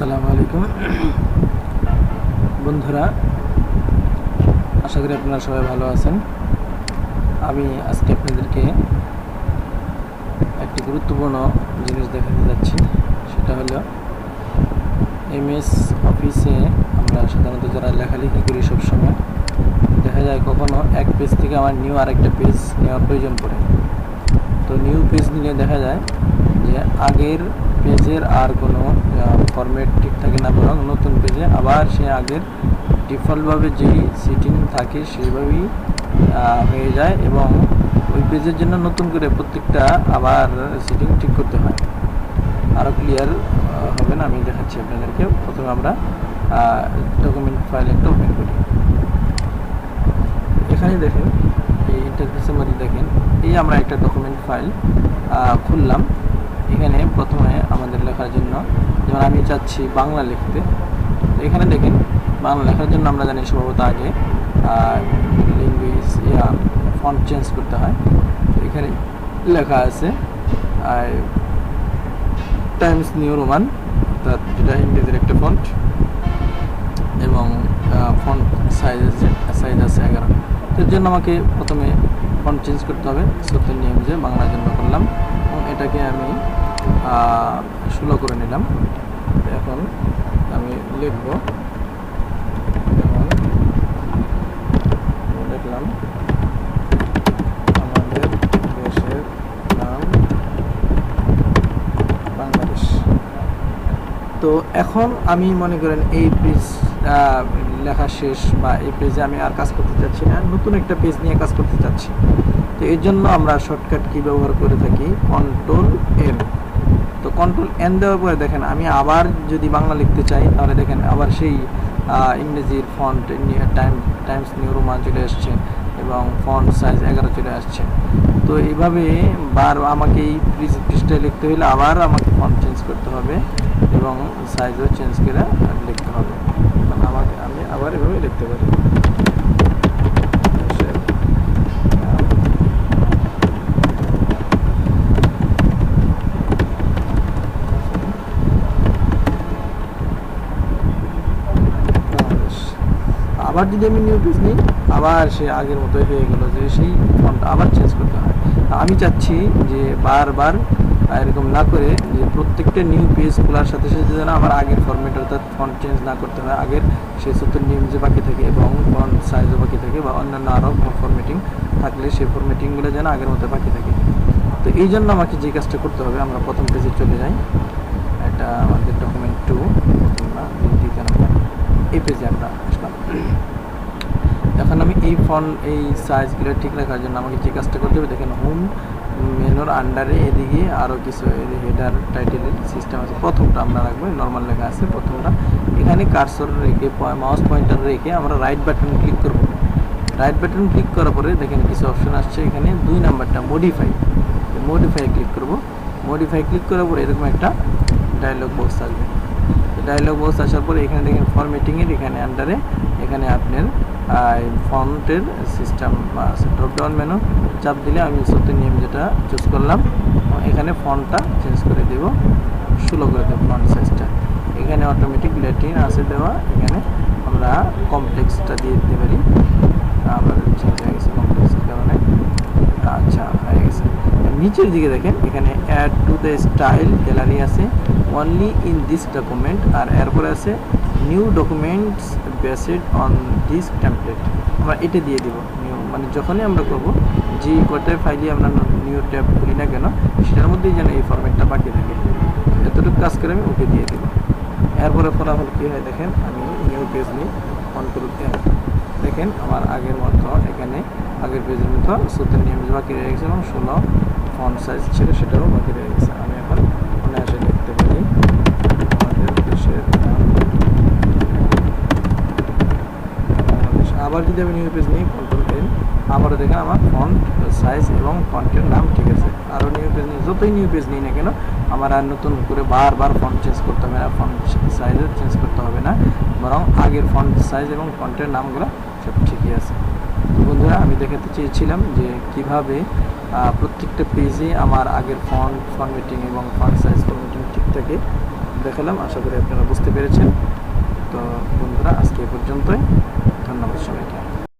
আসসালামু আলাইকুম বন্ধুরা, আশা করি আপনারা সবাই ভালো আছেন। আমি আজকে আপনাদেরকে একটি গুরুত্বপূর্ণ জিনিস দেখাতে যাচ্ছি। সেটা হলো এমএস অফিসে আমরা সাধারণত যারা লেখালেখি করি সবসময় দেখা যায় কখনো এক পেজ থেকে আমার নিউ আরেকটা পেজ নেওয়ার প্রয়োজন পড়ে। তো নিউ পেজ নিলে দেখা যায় যে আগের পেজের আর কোনো ফরম্যাট ঠিক থাকে না, বরং নতুন পেজে আবার সে আগের ডিফল্টভাবে যেই সিটিং থাকে সেইভাবেই হয়ে যায় এবং ওই পেজের জন্য নতুন করে প্রত্যেকটা আবার সিটিং ঠিক করতে হয়। আরও ক্লিয়ার হবে না, আমি দেখাচ্ছি আপনাদেরকে। প্রথমে আমরা ডকুমেন্ট ফাইল একটা ওপেন করি। এখানে দেখেন এই ইন্টারফেসের মধ্যে দেখেন এই আমরা একটা ডকুমেন্ট ফাইল খুললাম। এখানে প্রথমে আমাদের লেখার জন্য, যেমন আমি চাচ্ছি বাংলা লিখতে, এখানে দেখেন বাংলা লেখার জন্য আমরা জানি সম্ভবত আগে ল্যাঙ্গুয়েজ ফন্ট চেঞ্জ করতে হয়। এখানে লেখা আছে টাইমস নিউ রোমান, অর্থাৎ যেটা ইংরেজির একটা ফন্ট, এবং ফন্ট সাইজ আছে 11। এর জন্য আমাকে প্রথমে ফন্ট চেঞ্জ করতে হবে। সত্যের নিয়ম যে বাংলার জন্য করলাম এবং এটাকে আমি 16 করে নিলাম। এখন আমি লিখব, যেমন লিখলাম আমাদের দেশের নাম বাংলাদেশ। তো এখন আমি মনে করেন এই পেজ লেখা শেষ, বা এই পেজে আমি আর কাজ করতে চাচ্ছি না, নতুন একটা পেজ নিয়ে কাজ করতে চাচ্ছি। তো এর জন্য আমরা শর্টকাট কি ব্যবহার করে থাকি, কন্ট্রোল এন। তো কন্ট্রোল এন দেওয়ার পরে দেখেন আমি আবার যদি বাংলা লিখতে চাই তাহলে দেখেন আবার সেই ইংরেজির ফন্ট টাইমস নিউ রোমান চলে আসছে এবং ফন্ট সাইজ 11 চলে আসছে। তো এইভাবে আমাকে এই পৃষ্ঠায় লিখতে হলে আবার আমাকে ফন্ট চেঞ্জ করতে হবে এবং সাইজও চেঞ্জ করে লিখতে হবে। আমি আবার এভাবে লিখতে পারি। আবার যদি আমি নিউ পেজ নিই আবার সে আগের মতোই হয়ে গেল, যে সেই ফন্ট আবার চেঞ্জ করতে হয়। আমি চাচ্ছি যে বারবার এরকম না করে, যে প্রত্যেকটা নিউ পেজ খোলার সাথে সাথে যেন আমার আগের ফরম্যাট অর্থাৎ ফন্ট চেঞ্জ না করতে হয়, আগের সেই সত্যের নিয়ম যে বাকি থাকে এবং ফন্ট সাইজও বাকি থাকে, বা অন্যান্য আরও ফরম্যাটিং থাকলে সেই ফরম্যাটিংগুলো যেন আগের মতো বাকি থাকে। তো এই জন্য আমাকে যে কাজটা করতে হবে, আমরা প্রথম পেজে চলে যাই। এটা আমাদের ডকুমেন্ট 2 দ্বিতীয় নম্বর, এই পেজে আমরা আসলাম। এখন আমি এই সাইজগুলো ঠিক রাখার জন্য আমাকে যে কাজটা করতে হবে, দেখেন হোম মেনুর আন্ডারে এদিকে আরও কিছু হেডার টাইটেলের সিস্টেম আছে। প্রথমটা আমরা রাখবো, নর্মাল লেখা আছে প্রথমটা। এখানে কার্সর রেখে মাউস পয়েন্টার রেখে আমরা রাইট বাটন ক্লিক করব। রাইট বাটন ক্লিক করার পরে দেখেন কিছু অপশন আসছে। এখানে 2 নাম্বারটা মডিফাই ক্লিক করব। মডিফাই ক্লিক করার পরে এরকম একটা ডায়লগ বক্স আসবে। ডায়লগ বক্স আসার পরে এখানে দেখেন ফরম্যাটিংয়ের এখানে আন্ডারে এখানে আপনার ফন্টের সিস্টেম আছে। ড্রপডাউন মেনু চাপ দিলে আমি সত্যি নিয়ম যেটা চুজ করলাম, এখানে ফন্টটা চেঞ্জ করে দেব, 16 করে দেব ফন্ট সাইজটা। এখানে অটোমেটিক ল্যাটিন আছে দেওয়া, এখানে আমরা কমপ্লেক্সটা দিয়ে দিতে পারি। আমার চেঞ্জ হয়ে গেছে কমপ্লেক্সের কারণে। আচ্ছা, হয়ে গেছে। নিচের দিকে দেখেন এখানে add to the style gallery আছে, অনলি ইন দিস ডকুমেন্ট, আর এরপরে আছে new documents based on this template. আমরা এটা দিয়ে দিব নিউ, মানে যখনই আমরা করব যে কটায় ফাইলে আমরা নিউ ট্যাব খুলি না কেন সেটার মধ্যেই যেন এই ফরম্যাটটা বাকি থাকে। এতটুকু কাজ করে আমি ওকে দিয়ে দেবো। এরপরে ফলাফল কী হয় দেখেন, আমি নিউ পেজ নিই, কন্ট্রোল এন। দেখেন আমার আগের মতো এখানে আগের পেজের মতো সত্যের নিয়ম বাকি রয়ে গেছে এবং 16 ফন্ট সাইজ ছিল সেটাও বাকি রয়ে গেছে। আমি এখন অনায়াসে লিখতে পারি আমাদের দেশের নাম বাংলাদেশ। আবার যদি আমি নিউ পেজ নিই, কন্ট্রোল এন, আবারও দেখেন আমার ফন্ট সাইজ এবং ফন্টের নাম ঠিক আছে। আরও নিউ পেজ নিই, যতই নিউ পেজ নিই না কেন আমার আর নতুন করে বারবার ফন্ট চেঞ্জ করতে হবে না, ফন্ট সাইজও চেঞ্জ করতে হবে না, বরং আগের ফন্ট সাইজ এবং ফন্টের নামগুলো সব ঠিকই আছে। তো বন্ধুরা, আমি দেখাতে চেয়েছিলাম যে কিভাবে প্রত্যেকটা পেজে আমার আগের ফন্ট ফরম্যাটিং এবং ফন্ট সাইজ ফরম্যাটিং ঠিক থাকে, দেখালাম, আশা করি আপনারা বুঝতে পেরেছেন। তো বন্ধুরা, আজকে এ পর্যন্তই।